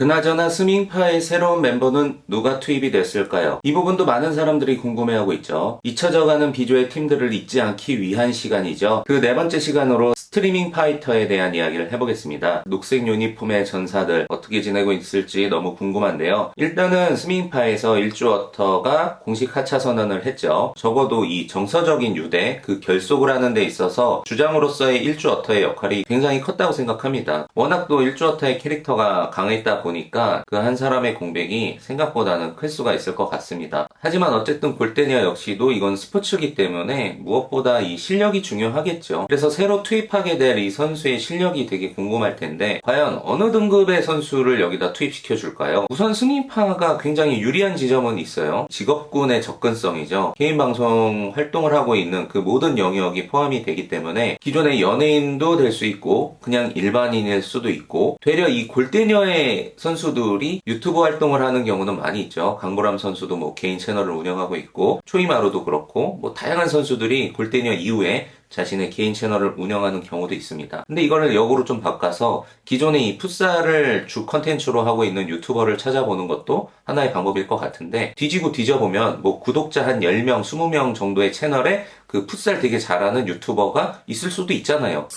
그나저나 스밍파의 새로운 멤버는 누가 투입이 됐을까요? 이 부분도 많은 사람들이 궁금해하고 있죠. 잊혀져가는 비조의 팀들을 잊지 않기 위한 시간이죠. 그 네 번째 시간으로 스트리밍 파이터에 대한 이야기를 해보겠습니다. 녹색 유니폼의 전사들 어떻게 지내고 있을지 너무 궁금한데요. 일단은 스밍파에서 일주어터가 공식 하차 선언을 했죠. 적어도 이 정서적인 유대, 그 결속을 하는 데 있어서 주장으로서의 일주어터의 역할이 굉장히 컸다고 생각합니다. 워낙 또 일주어터의 캐릭터가 강했다 보니까 그 한 사람의 공백이 생각보다는 클 수가 있을 것 같습니다. 하지만 어쨌든 골대니아 역시도 이건 스포츠이기 때문에 무엇보다 이 실력이 중요하겠죠. 그래서 새로 투입하게 될 이 선수의 실력이 되게 궁금할 텐데 과연 어느 등급의 선수를 여기다 투입시켜 줄까요? 우선 스밍파가 굉장히 유리한 지점은 있어요. 직업군의 접근성이죠. 개인 방송 활동을 하고 있는 그 모든 영역이 포함이 되기 때문에 기존의 연예인도 될 수 있고 그냥 일반인일 수도 있고 되려 이 골대녀의 선수들이 유튜브 활동을 하는 경우는 많이 있죠. 강보람 선수도 뭐 개인 채널을 운영하고 있고 초이마루도 그렇고 뭐 다양한 선수들이 골대녀 이후에 자신의 개인 채널을 운영하는 경우도 있습니다. 근데 이거를 역으로 좀 바꿔서 기존의 이 풋살을 주 컨텐츠로 하고 있는 유튜버를 찾아보는 것도 하나의 방법일 것 같은데 뒤지고 뒤져보면 뭐 구독자 한 10명, 20명 정도의 채널에 그 풋살 되게 잘하는 유튜버가 있을 수도 있잖아요.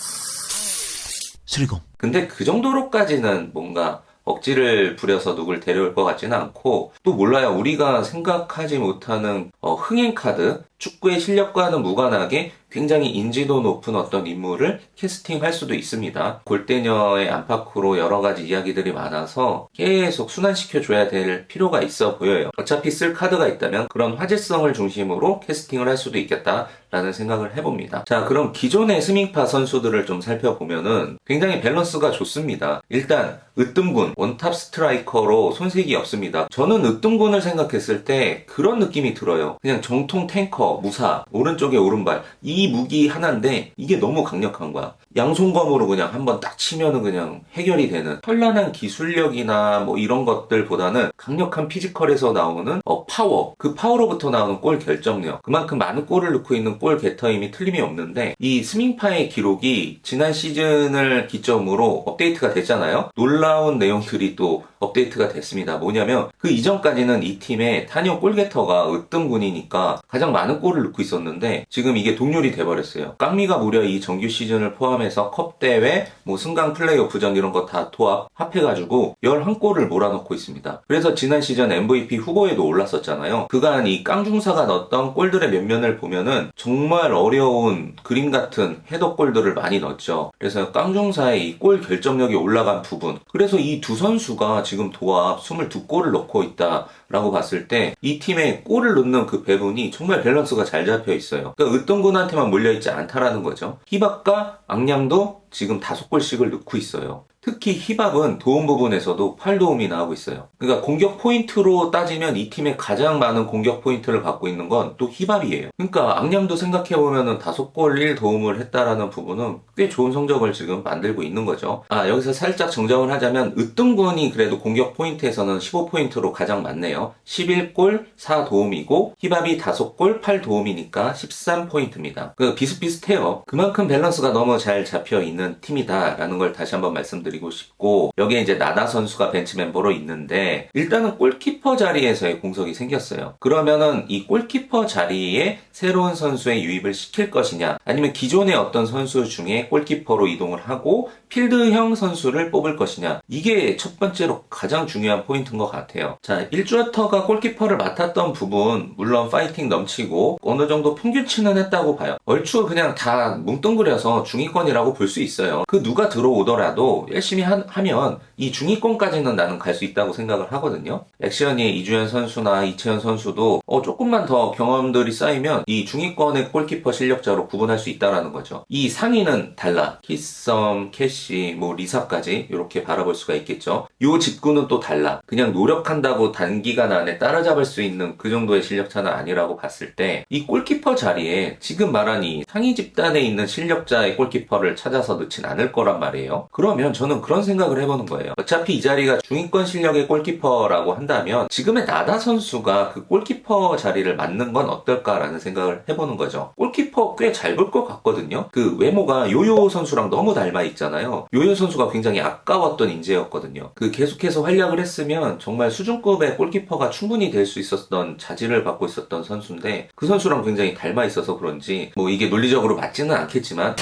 수리공. 근데 그 정도로까지는 뭔가 억지를 부려서 누굴 데려올 것 같지는 않고 또 몰라요. 우리가 생각하지 못하는 흥행 카드, 축구의 실력과는 무관하게 굉장히 인지도 높은 어떤 인물을 캐스팅할 수도 있습니다. 골대녀의 안팎으로 여러 가지 이야기들이 많아서 계속 순환시켜줘야 될 필요가 있어 보여요. 어차피 쓸 카드가 있다면 그런 화제성을 중심으로 캐스팅을 할 수도 있겠다라는 생각을 해봅니다. 자, 그럼 기존의 스밍파 선수들을 좀 살펴보면은 굉장히 밸런스가 좋습니다. 일단 으뜸군, 원탑 스트라이커로 손색이 없습니다. 저는 으뜸군을 생각했을 때 그런 느낌이 들어요. 그냥 정통 탱커, 무사, 오른쪽에 오른발 이 무기 하나인데 이게 너무 강력한 거야. 양손검으로 그냥 한번 딱 치면은 그냥 해결이 되는 현란한 기술력이나 뭐 이런 것들보다는 강력한 피지컬에서 나오는 파워, 그 파워로부터 나오는 골 결정력, 그만큼 많은 골을 넣고 있는 골 게터임이 틀림이 없는데 이 스밍파의 기록이 지난 시즌을 기점으로 업데이트가 됐잖아요. 놀라운 내용들이 또 업데이트가 됐습니다. 뭐냐면 그 이전까지는 이 팀의 단연 골게터가 으뜸군이니까 가장 많은 골을 넣고 있었는데 지금 이게 동률이 돼버렸어요. 깡미가 무려 이 정규 시즌을 포함해서 컵대회, 뭐 승강 플레이오프전 이런 거 다 합해가지고 11골을 몰아넣고 있습니다. 그래서 지난 시즌 MVP 후보에도 올랐었잖아요. 그간 이 깡중사가 넣었던 골들의 면면을 보면은 정말 어려운 그림 같은 헤더골들을 많이 넣었죠. 그래서 깡중사의 이 골 결정력이 올라간 부분, 그래서 이 두 선수가 지금 도합 22골을 넣고 있다라고 봤을 때 이 팀의 골을 넣는 그 배분이 정말 밸런스가 잘 잡혀 있어요. 그러니까 으뜸군한테만 몰려있지 않다라는 거죠. 히밥과 앙량도 지금 5골씩을 넣고 있어요. 특히 히밥은 도움 부분에서도 8도움이 나오고 있어요. 그러니까 공격 포인트로 따지면 이 팀의 가장 많은 공격 포인트를 갖고 있는 건 또 히밥이에요. 그러니까 앙량도 생각해보면은 5골 1도움을 했다라는 부분은 꽤 좋은 성적을 지금 만들고 있는 거죠. 여기서 살짝 정정을 하자면 으뜸군이 그래도 공격 포인트에서는 15포인트로 가장 많네요. 11골 4도움이고 히밥이 5골 8도움이니까 13포인트입니다. 비슷비슷해요. 그만큼 밸런스가 너무 잘 잡혀 있는 팀이다라는 걸 다시 한번 말씀드리고 싶고, 여기에 이제 나다 선수가 벤치 멤버로 있는데 일단은 골키퍼 자리에서의 공석이 생겼어요. 그러면은 이 골키퍼 자리에 새로운 선수의 유입을 시킬 것이냐, 아니면 기존의 어떤 선수 중에 골키퍼로 이동을 하고 필드형 선수를 뽑을 것이냐, 이게 첫 번째로 가장 중요한 포인트인 것 같아요. 자, 일주어터가 골키퍼를 맡았던 부분 물론 파이팅 넘치고 어느 정도 평균치는 했다고 봐요. 얼추 그냥 다 뭉뚱그려서 중위권이라고 볼 수 있어요. 그 누가 들어오더라도 열심히 하면 이 중위권까지는 나는 갈 수 있다고 생각을 하거든요. 액션이 이주현 선수나 이채현 선수도 조금만 더 경험들이 쌓이면 이 중위권의 골키퍼 실력자로 구분할 수 있다라는 거죠. 이 상위는 달라. 키썸, 캐시, 뭐 리사까지 이렇게 바라볼 수가 있겠죠. 요 직구는 또 달라. 그냥 노력한다고 단기간 안에 따라잡을 수 있는 그 정도의 실력차는 아니라고 봤을 때 이 골키퍼 자리에 지금 말한 이 상위 집단에 있는 실력자의 골키퍼를 찾아서 넣진 않을 거란 말이에요. 그러면 저는 저는 그런 생각을 해보는 거예요. 어차피 이 자리가 중위권 실력의 골키퍼라고 한다면 지금의 나다 선수가 그 골키퍼 자리를 맡는 건 어떨까라는 생각을 해보는 거죠. 골키퍼 꽤 잘 볼 것 같거든요. 그 외모가 요요 선수랑 너무 닮아 있잖아요. 요요 선수가 굉장히 아까웠던 인재였거든요. 그 계속해서 활약을 했으면 정말 수준급의 골키퍼가 충분히 될 수 있었던 자질을 갖고 있었던 선수인데 그 선수랑 굉장히 닮아 있어서 그런지 뭐 이게 논리적으로 맞지는 않겠지만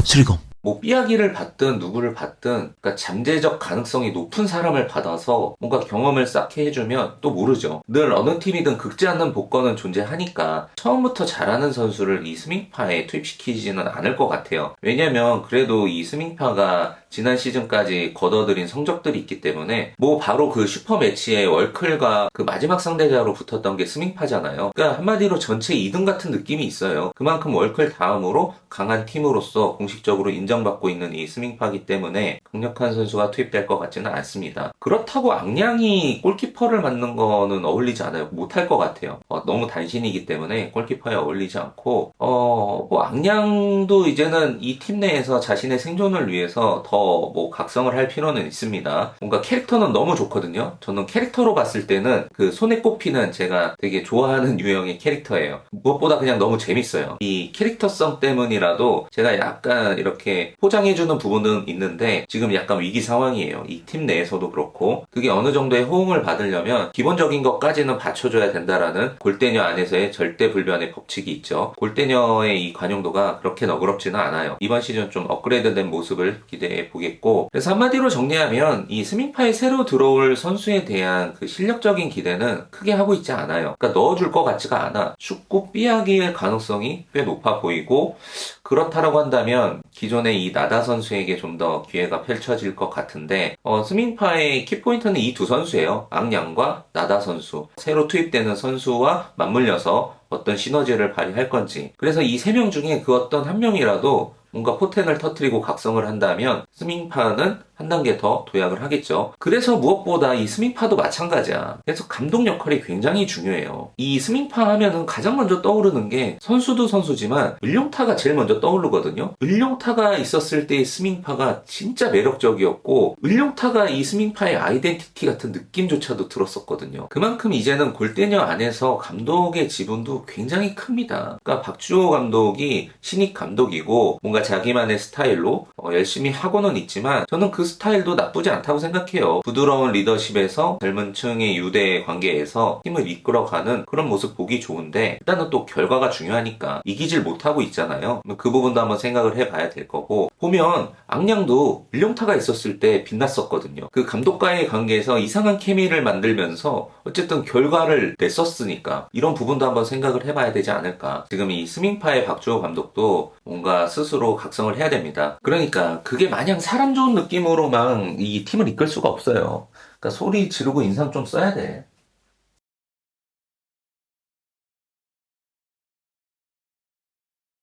수리공 뭐 삐약이를 받든 누구를 받든 그러니까 잠재적 가능성이 높은 사람을 받아서 뭔가 경험을 쌓게 해주면 또 모르죠. 늘 어느 팀이든 긁지 않는 복권은 존재하니까 처음부터 잘하는 선수를 이 스밍파에 투입시키지는 않을 것 같아요. 왜냐면 그래도 이 스밍파가 지난 시즌까지 거둬들인 성적들이 있기 때문에 뭐 바로 그 슈퍼 매치의 월클과 그 마지막 상대자로 붙었던 게 스밍파잖아요. 그러니까 한마디로 전체 2등 같은 느낌이 있어요. 그만큼 월클 다음으로 강한 팀으로서 공식적으로 인정받고 있는 이 스밍파기 때문에 강력한 선수가 투입될 것 같지는 않습니다. 그렇다고 앙량이 골키퍼를 맡는 거는 어울리지 않아요. 못할 것 같아요. 너무 단신이기 때문에 골키퍼에 어울리지 않고 뭐 앙량도 이제는 이 팀 내에서 자신의 생존을 위해서 더 뭐 각성을 할 필요는 있습니다. 뭔가 캐릭터는 너무 좋거든요. 저는 캐릭터로 봤을 때는 그 손에 꼽히는 제가 되게 좋아하는 유형의 캐릭터예요. 무엇보다 그냥 너무 재밌어요. 이 캐릭터성 때문이라도 제가 약간 이렇게 포장해주는 부분은 있는데 지금 약간 위기 상황이에요. 이 팀 내에서도 그렇고 그게 어느 정도의 호응을 받으려면 기본적인 것까지는 받쳐줘야 된다라는 골대녀 안에서의 절대불변의 법칙이 있죠. 골대녀의 이 관용도가 그렇게 너그럽지는 않아요. 이번 시즌 좀 업그레이드된 모습을 기대해 보겠고 그래서 한마디로 정리하면 이 스밍파에 새로 들어올 선수에 대한 그 실력적인 기대는 크게 하고 있지 않아요. 그러니까 넣어줄 것 같지가 않아. 축구 삐약일 가능성이 꽤 높아 보이고 그렇다라고 한다면 기존의 이 나다 선수에게 좀 더 기회가 펼쳐질 것 같은데 스밍파의 키포인트는 이 두 선수예요. 앙양과 나다 선수. 새로 투입되는 선수와 맞물려서 어떤 시너지를 발휘할 건지. 그래서 이 세 명 중에 그 어떤 한 명이라도 뭔가 포텐을 터뜨리고 각성을 한다면 스밍파는 한 단계 더 도약을 하겠죠. 그래서 무엇보다 이 스밍파도 마찬가지야. 그래서 감독 역할이 굉장히 중요해요. 이 스밍파 하면은 가장 먼저 떠오르는 게 선수도 선수지만 을룡타가 제일 먼저 떠오르거든요. 을룡타가 있었을 때의 스밍파가 진짜 매력적이었고 을룡타가 이 스밍파의 아이덴티티 같은 느낌조차도 들었었거든요. 그만큼 이제는 골대녀 안에서 감독의 지분도 굉장히 큽니다. 그러니까 박주호 감독이 신입 감독이고 뭔가 자기만의 스타일로 열심히 하고는 있지만 저는 그 스타일도 나쁘지 않다고 생각해요. 부드러운 리더십에서 젊은 층의 유대 관계에서 팀을 이끌어가는 그런 모습 보기 좋은데 일단은 또 결과가 중요하니까 이기질 못하고 있잖아요. 그 부분도 한번 생각을 해봐야 될 거고 보면 앙량도 을룡타가 있었을 때 빛났었거든요. 그 감독과의 관계에서 이상한 케미를 만들면서 어쨌든 결과를 냈었으니까 이런 부분도 한번 생각을 해봐야 되지 않을까. 지금 이 스밍파의 박주호 감독도 뭔가 스스로 각성을 해야 됩니다. 그러니까 그게 마냥 사람 좋은 느낌으로만 이 팀을 이끌 수가 없어요. 그러니까 소리 지르고 인상 좀 써야 돼.